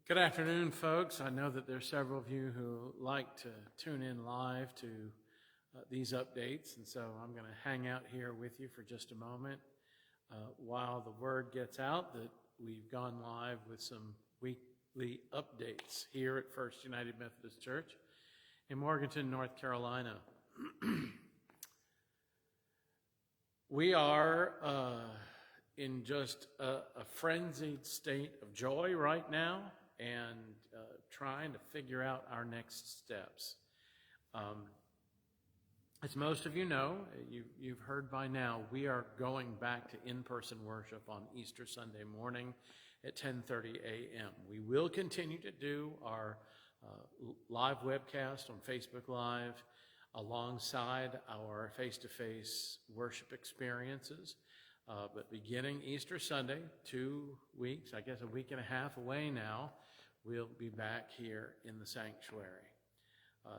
Good afternoon, folks. I know that there's several of you who like to tune in live to these updates, and so I'm going to hang out here with you for just a moment while the word gets out that we've gone live with some weekly updates here at First United Methodist Church in Morganton, North Carolina. We are in just a frenzied state of joy right now, and trying to figure out our next steps. As most of you know, you've heard by now, we are going back to in-person worship on Easter Sunday morning at 10:30 a.m. We will continue to do our live webcast on Facebook Live alongside our face-to-face worship experiences. But beginning Easter Sunday, 2 weeks, I guess a week and a half away now, we'll be back here in the sanctuary.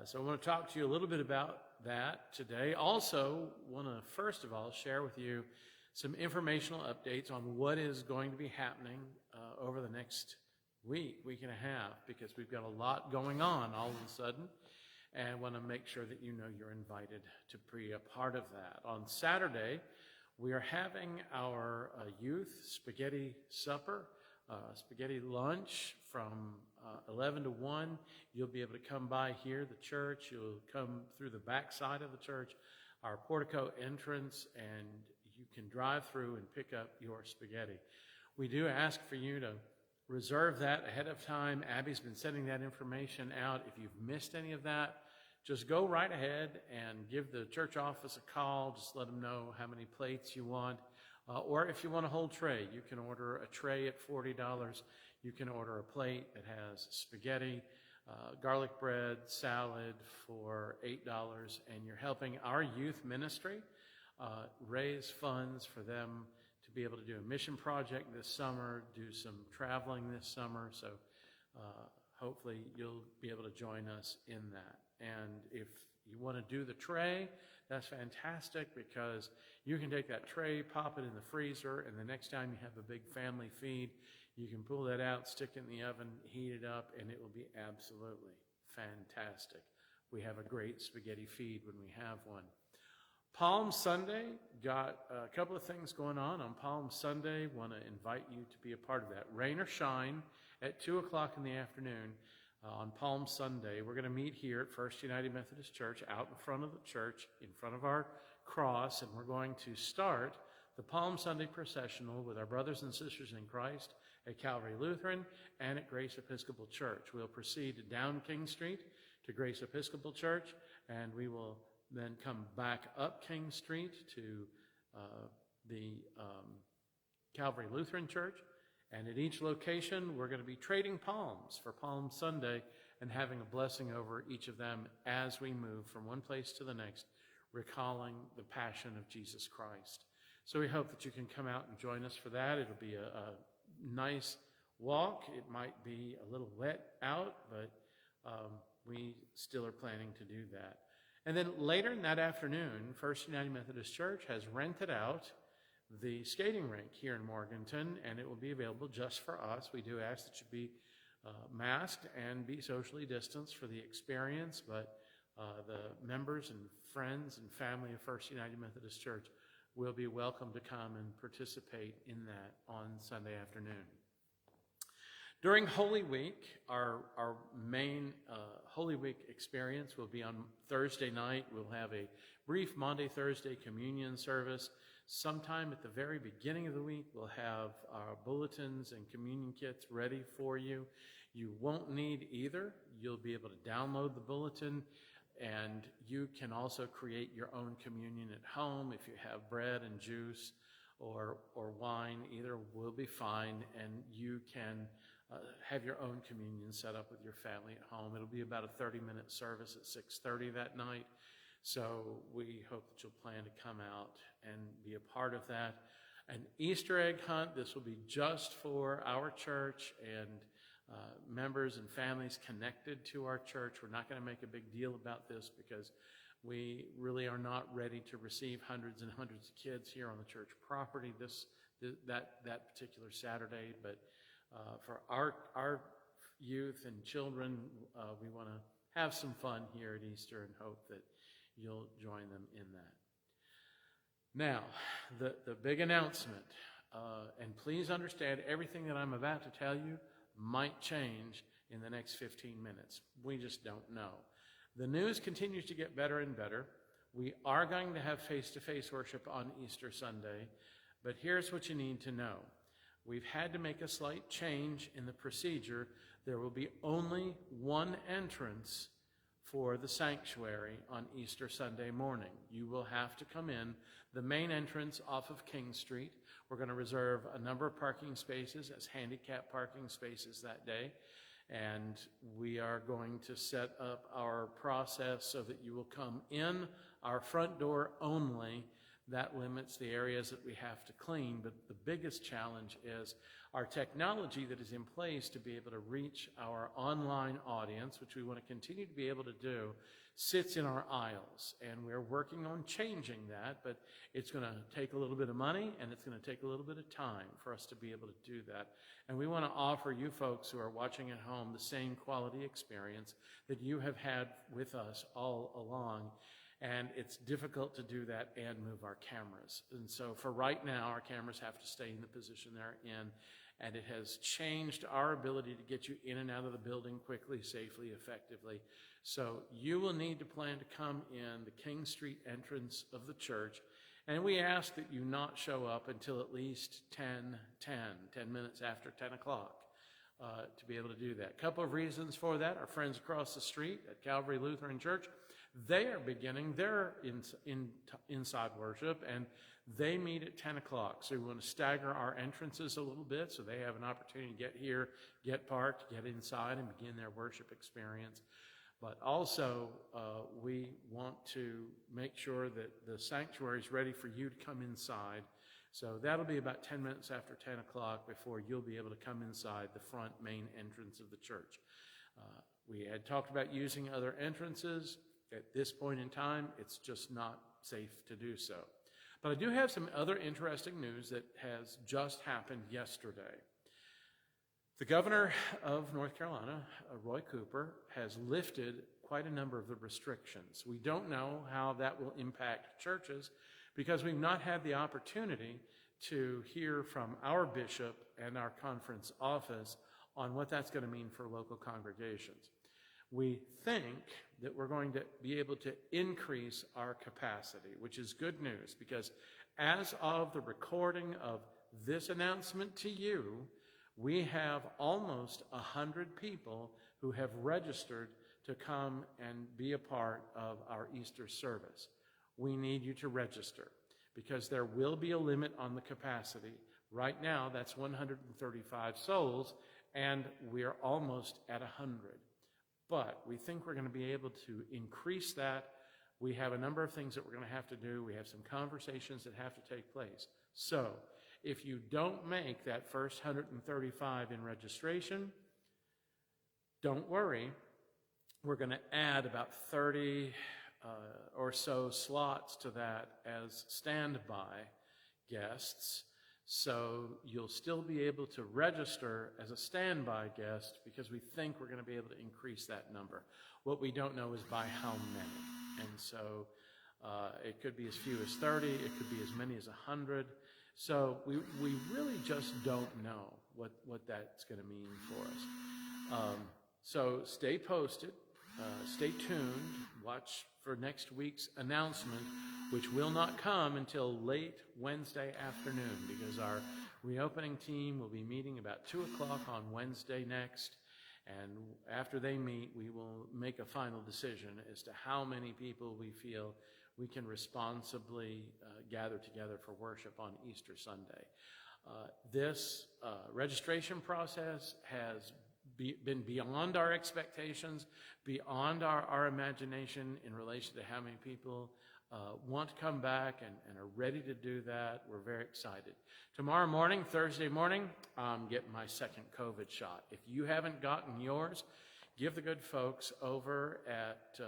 So I want to talk to you a little bit about that today. Also, want to first of all share with you some informational updates on what is going to be happening over the next week and a half, because we've got a lot going on all of a sudden, and want to make sure that you know you're invited to be a part of that. On Saturday, we are having our youth spaghetti supper, spaghetti lunch from 11 to 1. You'll be able to come by here, the church. You'll come through the back side of the church, our portico entrance, and you can drive through and pick up your spaghetti. We do ask for you to reserve that ahead of time. Abby's been sending that information out. If you've missed any of that, just go right ahead and give the church office a call. Just let them know how many plates you want. Or if you want a whole tray, you can order a tray at $40. You can order a plate that has spaghetti, garlic bread, salad for $8, and you're helping our youth ministry raise funds for them to be able to do a mission project this summer, do some traveling this summer. So hopefully you'll be able to join us in that. And if you want to do the tray, that's fantastic, because you can take that tray, pop it in the freezer, and the next time you have a big family feed, you can pull that out, stick it in the oven, heat it up, and it will be absolutely fantastic. We have a great spaghetti feed when we have one. Palm Sunday, got a couple of things going on Palm Sunday. Want to invite you to be a part of that. Rain or shine at 2 o'clock in the afternoon. On Palm Sunday, we're going to meet here at First United Methodist Church, out in front of the church, in front of our cross, and we're going to start the Palm Sunday processional with our brothers and sisters in Christ at Calvary Lutheran and at Grace Episcopal Church. We'll proceed down King Street to Grace Episcopal Church, and we will then come back up King Street to the Calvary Lutheran Church. And at each location, we're going to be trading palms for Palm Sunday and having a blessing over each of them as we move from one place to the next, recalling the passion of Jesus Christ. So we hope that you can come out and join us for that. It'll be a nice walk. It might be a little wet out, but we still are planning to do that. And then later in that afternoon, First United Methodist Church has rented out the skating rink here in Morganton, and it will be available just for us. We do ask that you be masked and be socially distanced for the experience, but the members and friends and family of First United Methodist Church will be welcome to come and participate in that on Sunday afternoon. During Holy Week, our main Holy Week experience will be on Thursday night. We'll have a brief Maundy Thursday communion service. Sometime at the very beginning of the week, we'll have our bulletins and communion kits ready for you. You won't need either. You'll be able to download the bulletin, and you can also create your own communion at home. If you have bread and juice or wine, either will be fine, and you can have your own communion set up with your family at home. It'll be about a 30-minute service at 6:30 that night. So we hope that you'll plan to come out and be a part of that. An Easter egg hunt, this will be just for our church and members and families connected to our church. We're not going to make a big deal about this because we really are not ready to receive hundreds and hundreds of kids here on the church property that particular Saturday. But for our youth and children. We want to have some fun here at Easter and hope that you'll join them in that. Now, the big announcement, and please understand everything that I'm about to tell you might change in the next 15 minutes. We just don't know. The news continues to get better and better. We are going to have face-to-face worship on Easter Sunday, but here's what you need to know. We've had to make a slight change in the procedure. There will be only one entrance for the sanctuary on Easter Sunday morning. You will have to come in the main entrance off of King Street. We're going to reserve a number of parking spaces as handicap parking spaces that day. And we are going to set up our process so that you will come in our front door only. That limits the areas that we have to clean, but the biggest challenge is our technology that is in place to be able to reach our online audience, which we want to continue to be able to do, sits in our aisles. And we're working on changing that, but it's going to take a little bit of money and it's going to take a little bit of time for us to be able to do that. And we want to offer you folks who are watching at home the same quality experience that you have had with us all along. And it's difficult to do that and move our cameras. And so for right now, our cameras have to stay in the position they're in. And it has changed our ability to get you in and out of the building quickly, safely, effectively. So you will need to plan to come in the King Street entrance of the church. And we ask that you not show up until at least 10 minutes after 10 o'clock to be able to do that. A couple of reasons for that. Our friends across the street at Calvary Lutheran Church, they are beginning their inside worship, and they meet at 10 o'clock. So we want to stagger our entrances a little bit so they have an opportunity to get here, get parked, get inside, and begin their worship experience. But also, we want to make sure that the sanctuary is ready for you to come inside. So that'll be about 10 minutes after 10 o'clock before you'll be able to come inside the front main entrance of the church. We had talked about using other entrances. At this point in time, it's just not safe to do so. But I do have some other interesting news that has just happened yesterday. The governor of North Carolina, Roy Cooper, has lifted quite a number of the restrictions. We don't know how that will impact churches because we've not had the opportunity to hear from our bishop and our conference office on what that's going to mean for local congregations. We think that we're going to be able to increase our capacity, which is good news because as of the recording of this announcement to you, we have almost 100 people who have registered to come and be a part of our Easter service. We need you to register because there will be a limit on the capacity. Right now, that's 135 souls, and we're almost at 100. But we think we're going to be able to increase that. We have a number of things that we're going to have to do. We have some conversations that have to take place. So if you don't make that first 135 in registration, don't worry. We're going to add about 30 or so slots to that as standby guests. So you'll still be able to register as a standby guest because we think we're going to be able to increase that number. What we don't know is by how many. And so it could be as few as 30. It could be as many as 100. So we really just don't know what that's going to mean for us. So stay posted. Stay tuned. Watch for next week's announcement, which will not come until late Wednesday afternoon because our reopening team will be meeting about 2 o'clock on Wednesday next. And after they meet, we will make a final decision as to how many people we feel we can responsibly gather together for worship on Easter Sunday. This registration process has been beyond our expectations, beyond our imagination in relation to how many people want to come back and are ready to do that. We're very excited. Tomorrow morning, Thursday morning, I'm getting my second COVID shot. If you haven't gotten yours, give the good folks over at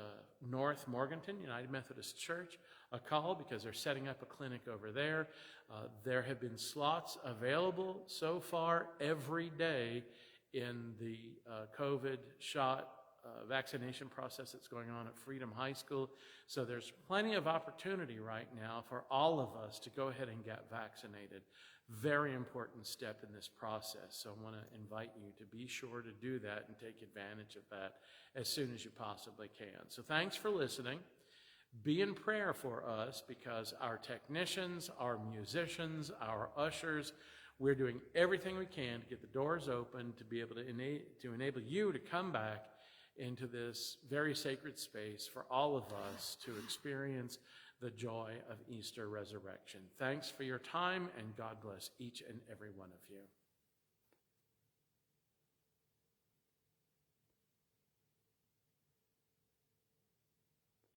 North Morganton United Methodist Church a call because they're setting up a clinic over there. There have been slots available so far every day in the COVID shot vaccination process that's going on at Freedom High School. So there's plenty of opportunity right now for all of us to go ahead and get vaccinated. Very important step in this process. So I want to invite you to be sure to do that and take advantage of that as soon as you possibly can. So thanks for listening. Be in prayer for us, because our technicians, our musicians, our ushers, we're doing everything we can to get the doors open to be able to enable you to come back into this very sacred space for all of us to experience the joy of Easter resurrection. Thanks for your time, and God bless each and every one of you.